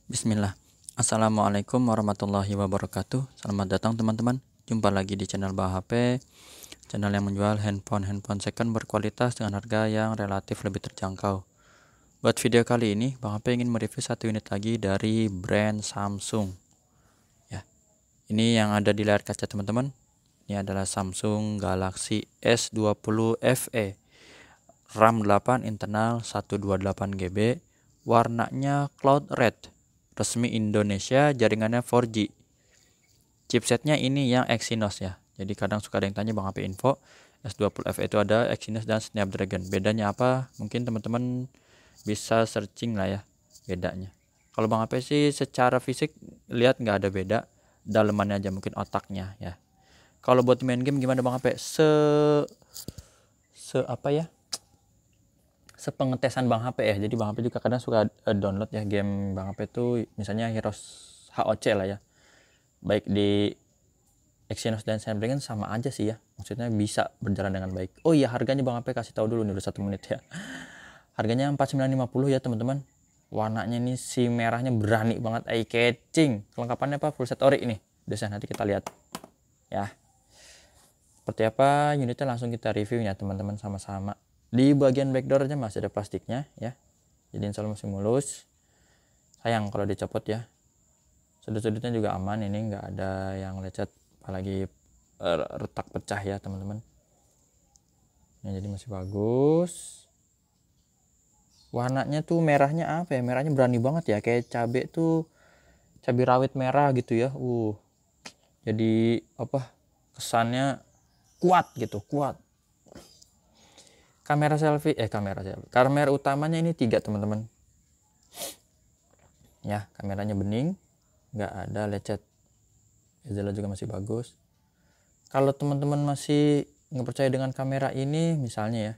Bismillah. Assalamualaikum warahmatullahi wabarakatuh. Selamat datang teman-teman. Jumpa lagi di channel Bang HP, channel yang menjual handphone second berkualitas dengan harga yang relatif lebih terjangkau. Buat video kali ini, Bang HP ingin mereview satu unit lagi dari brand Samsung. Ya, ini yang ada di layar kaca teman-teman. Ini adalah Samsung Galaxy S20 FE, RAM 8, internal 128 GB, warnanya Cloud Red. Resmi Indonesia, jaringannya 4G. Chipsetnya ini yang Exynos ya. Jadi kadang suka ada yang tanya Bang HP info, S20 FE itu ada Exynos dan Snapdragon. Bedanya apa? Mungkin teman-teman bisa searching lah ya bedanya. Kalau Bang HP sih secara fisik lihat nggak ada beda, dalemannya aja mungkin otaknya ya. Kalau buat main game gimana Bang HP? Apa ya? Sepengetesan Bang HP ya. Jadi Bang HP juga kadang suka download ya game Bang HP tuh misalnya Heroes HOC lah ya. Baik di Exynos dan Snapdragon sama aja sih ya. Maksudnya bisa berjalan dengan baik. Oh iya, harganya Bang HP kasih tahu dulu nih udah 1 menit ya. Harganya 4950 ya teman-teman. Warnanya ini si merahnya berani banget, eye catching. Kelengkapannya apa? Full set ori ini. Udah nanti kita lihat. Ya. Seperti apa unitnya langsung kita review ya teman-teman sama-sama. Di bagian backdoornya masih ada plastiknya ya, jadi insya Allah masih mulus. Sayang kalau dicopot ya. Sudut-sudutnya juga aman, ini nggak ada yang lecet apalagi retak pecah ya teman-teman. Ini jadi masih bagus. Warnanya tuh merahnya apa ya, merahnya berani banget ya, kayak cabai tuh, cabai rawit merah gitu ya. Jadi apa, kesannya kuat gitu, kuat. Kamera utamanya ini 3 teman-teman ya. Kameranya bening, nggak ada lecet. Bezelnya juga masih bagus. Kalau teman-teman masih nggak percaya dengan kamera ini misalnya ya,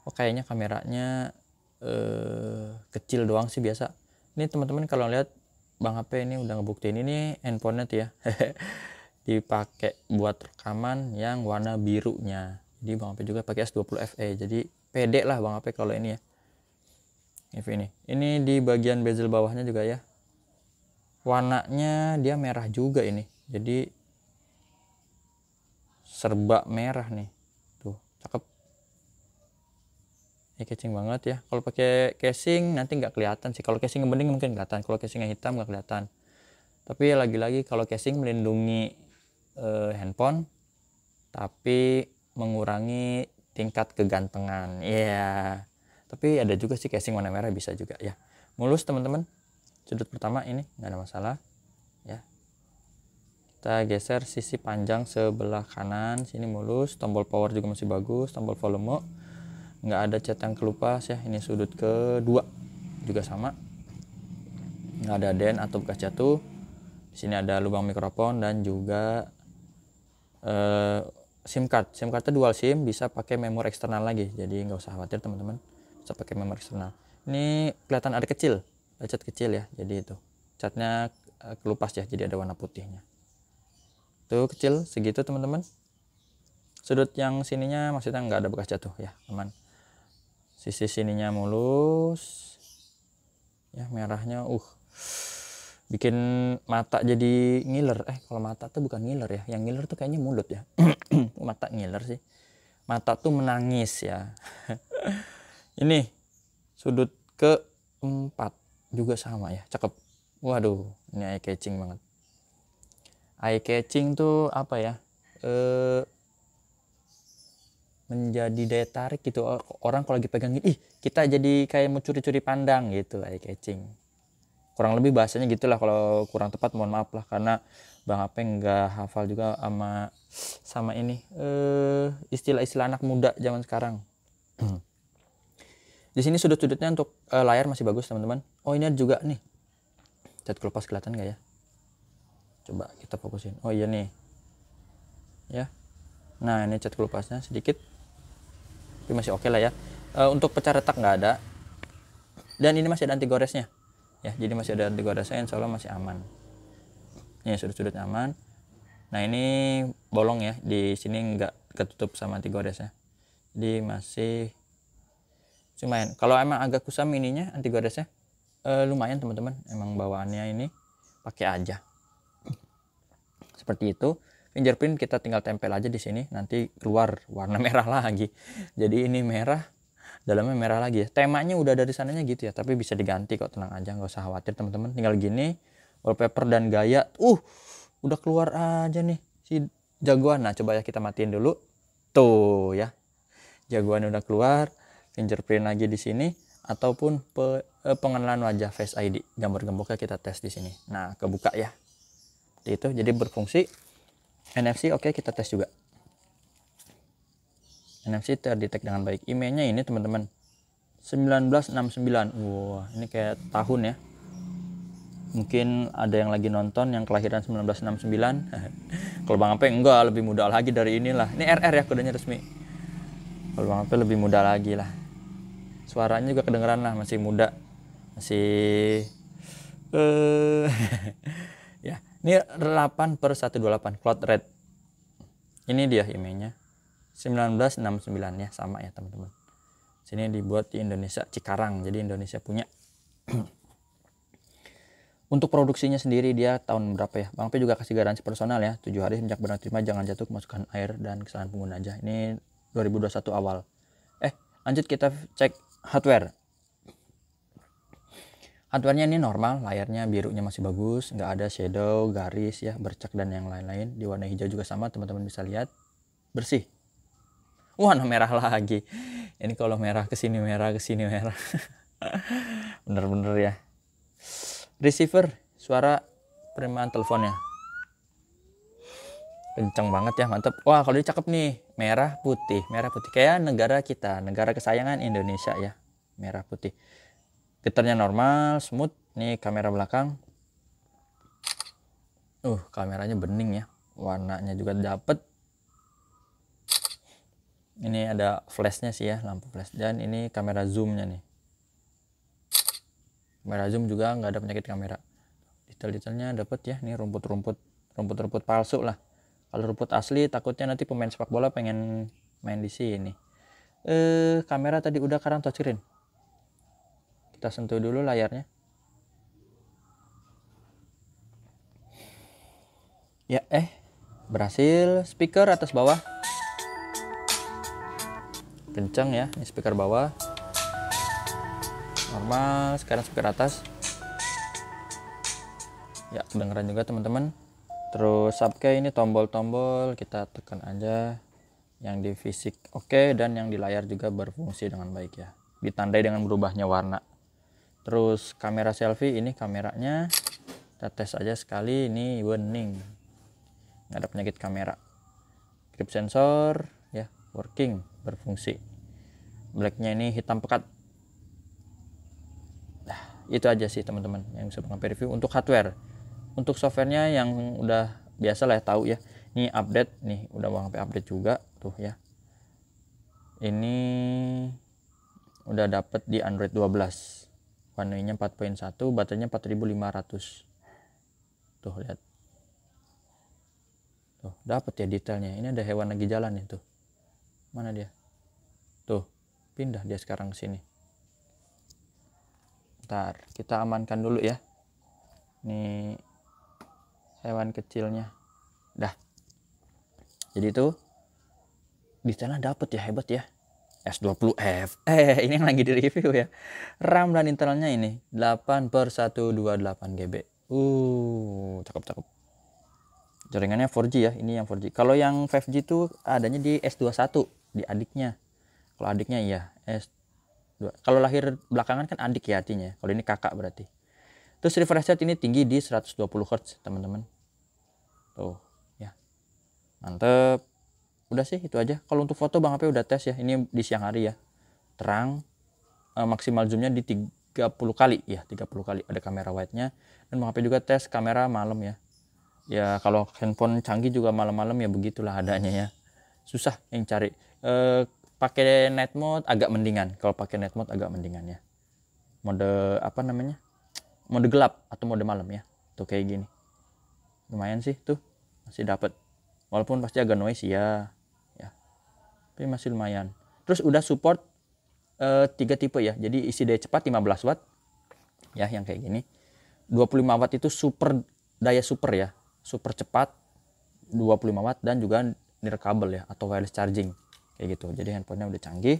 kayaknya kameranya kecil doang sih biasa. Ini teman-teman kalau lihat Bang HP ini udah ngebuktiin ini handphonenya tuh ya dipakai buat rekaman yang warna birunya. Jadi Bang HP juga pakai S20 FE, jadi pede lah Bang HP kalau ini ya. Ini di bagian bezel bawahnya juga ya, warnanya dia merah juga ini, jadi serba merah nih tuh, cakep ya, catching banget ya. Kalau pakai casing nanti nggak kelihatan sih, kalau casing bening mungkin kelihatan, kalau casingnya hitam nggak kelihatan. Tapi ya lagi-lagi kalau casing melindungi handphone tapi mengurangi tingkat kegantengan ya. Tapi ada juga sih casing warna merah bisa juga ya. Mulus teman-teman, sudut pertama ini nggak ada masalah ya. Kita geser sisi panjang sebelah kanan, sini mulus. Tombol power juga masih bagus, tombol volume nggak ada cat yang kelupas ya. Ini sudut kedua juga sama, nggak ada dent atau bekas jatuh. Di sini ada lubang mikrofon dan juga SIM cardnya dual SIM, bisa pakai memori eksternal lagi, jadi nggak usah khawatir teman-teman, bisa pakai memori eksternal. Ini kelihatan ada cat kecil ya, jadi itu catnya kelupas ya, jadi ada warna putihnya tuh, kecil segitu teman-teman. Sudut yang sininya maksudnya nggak ada bekas jatuh ya, aman. Sisi sininya mulus ya, merahnya bikin mata jadi ngiler. Kalau mata tuh bukan ngiler ya, yang ngiler tuh kayaknya mulut ya. Mata ngiler sih, mata tuh menangis ya. Ini sudut keempat juga sama ya, cakep. Waduh, ini eye catching banget. Eye catching tuh apa ya, menjadi daya tarik gitu. Orang kalau lagi pegang ini, kita jadi kayak mau curi-curi pandang gitu. Eye catching, kurang lebih bahasanya gitulah. Kalau kurang tepat mohon maaf lah, karena Bang HP nggak hafal juga sama ini istilah-istilah anak muda zaman sekarang. Di sini sudut-sudutnya untuk layar masih bagus teman-teman. Ini ada juga nih cat kelupas, kelihatan nggak ya? Coba kita fokusin. Iya nih ya. Nah ini cat kelupasnya sedikit, tapi masih oke lah ya. Untuk pecah retak nggak ada, dan ini masih ada anti goresnya ya, jadi masih ada anti goresnya, insya Allah masih aman. Ini sudut-sudutnya aman. Nah ini bolong ya, di sini nggak ketutup sama anti goresnya, jadi masih lumayan. Kalau emang agak kusam ininya anti goresnya, lumayan teman-teman, emang bawaannya ini pakai aja seperti itu. Fingerprint kita tinggal tempel aja di sini, nanti keluar warna merah lagi. Jadi ini merah, dalamnya merah lagi ya. Temanya udah dari sananya gitu ya, tapi bisa diganti kok, tenang aja, nggak usah khawatir teman-teman. Tinggal gini, wallpaper dan gaya. Udah keluar aja nih si jagoan. Nah coba ya kita matiin dulu. Tuh ya, jagoan udah keluar. Fingerprint lagi di sini, ataupun pengenalan wajah Face ID. Gambar gemboknya kita tes di sini. Nah kebuka ya. Itu jadi berfungsi. NFC oke, kita tes juga. NFC terdetek dengan baik. IMEI-nya ini teman-teman 1969. Wah, ini kayak tahun ya. Mungkin ada yang lagi nonton yang kelahiran 1969. Kalau Bang Ape enggak, lebih muda lagi dari inilah. Ini RR ya kodenya resmi. Kalau Bang Ape lebih muda lagi lah. Suaranya juga kedengeran lah, masih muda. Masih ya, ini 8/128 Cloud Red. Ini dia IMEI-nya 1969 ya, sama ya teman-teman. Sini dibuat di Indonesia, Cikarang, jadi Indonesia punya. Untuk produksinya sendiri dia tahun berapa ya? Bang P juga kasih garansi personal ya, 7 hari sejak barang terima, jangan jatuh kemasukan air dan kesalahan pengguna aja. Ini 2021 awal. Lanjut kita cek hardware. Hardware-nya ini normal, layarnya birunya masih bagus, nggak ada shadow, garis ya, bercak dan yang lain-lain. Di warna hijau juga sama, teman-teman bisa lihat, bersih. Warna merah lagi. Ini kalau merah kesini merah, kesini merah. Bener-bener ya. Receiver, suara penerimaan teleponnya kenceng banget ya, mantep. Wah kalau ini cakep nih, merah putih kayak negara kita, negara kesayangan Indonesia ya, merah putih. Getarnya normal, smooth. Nih kamera belakang. Kameranya bening ya. Warnanya juga dapet. Ini ada flashnya sih ya, lampu flash. Dan ini kamera zoomnya nih. Kamera zoom juga nggak ada penyakit kamera. Detail-detailnya dapet ya. Ini rumput palsu lah. Kalau rumput asli takutnya nanti pemain sepak bola pengen main di sini. Kamera tadi udah, sekarang touchscreen. Kita sentuh dulu layarnya. Ya, berhasil. Speaker atas bawah. Kencang ya, ini speaker bawah. Normal, sekarang speaker atas. Ya, kedengeran juga teman-teman. Terus subkey ini tombol-tombol, kita tekan aja. Yang di fisik oke, dan yang di layar juga berfungsi dengan baik ya. Ditandai dengan berubahnya warna. Terus kamera selfie, ini kameranya kita tes aja sekali, ini bening, nggak ada penyakit kamera. Grip sensor ya, working, berfungsi. Blacknya ini hitam pekat. Nah itu aja sih teman-teman yang bisa Bang review untuk hardware. Untuk softwarenya yang udah biasa lah ya, tahu ya, ini update nih, udah Bang update juga tuh ya. Ini udah dapet di Android 12. One UI-nya 4.1, baterainya 4500. Tuh lihat. Tuh, dapat ya detailnya. Ini ada hewan lagi jalan nih tuh. Mana dia? Tuh, pindah dia sekarang ke sini. Ntar kita amankan dulu ya. Nih hewan kecilnya. Dah. Jadi itu detailnya dapat ya, hebat ya. S20F. Ini yang lagi di review ya. RAM dan internalnya ini 8/128 GB. Cakep. Jaringannya 4G ya, ini yang 4G. Kalau yang 5G itu adanya di S21, di adiknya. Kalau adiknya iya, S2. Kalau lahir belakangan kan adik ya artinya. Kalau ini kakak berarti. Terus refresh rate ini tinggi di 120 Hz, teman-teman. Tuh, ya. Mantep. Udah sih itu aja. Kalau untuk foto Bang HP udah tes ya. Ini di siang hari ya. Terang. Maksimal zoomnya di 30 kali ya, 30 kali ada kamera wide-nya. Dan Bang HP juga tes kamera malam ya. Ya kalau handphone canggih juga malam-malam ya begitulah adanya ya. Susah yang cari. Pakai night mode agak mendingan. Kalau pakai night mode agak mendingan ya. Mode apa namanya? Mode gelap atau mode malam ya. Tuh kayak gini. Lumayan sih tuh. Masih dapat. Walaupun pasti agak noise ya. Tapi masih lumayan. Terus udah support 3 tipe ya. Jadi isi daya cepat 15 watt, ya, yang kayak gini. 25 watt itu daya super ya, super cepat 25 watt, dan juga nirkabel ya, atau wireless charging kayak gitu. Jadi handphonenya udah canggih,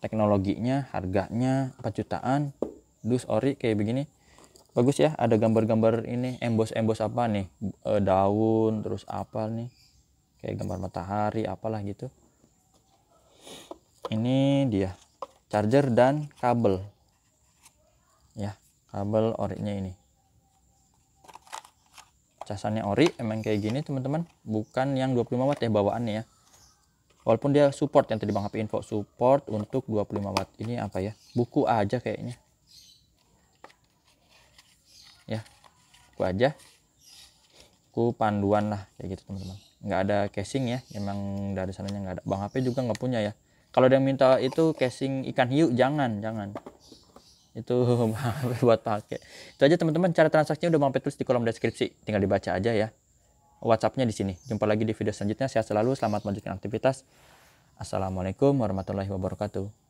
teknologinya, harganya 4 jutaan, dus ori kayak begini. Bagus ya, ada gambar-gambar ini, embos apa nih, daun, terus apa nih, kayak gambar matahari apalah gitu. Ini dia charger dan kabel ya, kabel orinya ini. Casannya ori, emang kayak gini teman-teman, bukan yang 25 watt ya bawaannya ya. Walaupun dia support, yang tadi Bang HP info support untuk 25 watt. Ini apa ya, buku aja kayaknya ya, buku aja, buku panduan lah kayak gitu teman-teman. Nggak ada casing ya, emang dari sananya nggak ada. Bang HP juga nggak punya ya. Kalau ada yang minta itu casing ikan hiu, jangan itu buat pakai. Itu aja teman-teman, cara transaksinya udah Bang HP tulis di kolom deskripsi, tinggal dibaca aja ya. WhatsAppnya di sini. Jumpa lagi di video selanjutnya. Sehat selalu, selamat melanjutkan aktivitas. Assalamualaikum warahmatullahi wabarakatuh.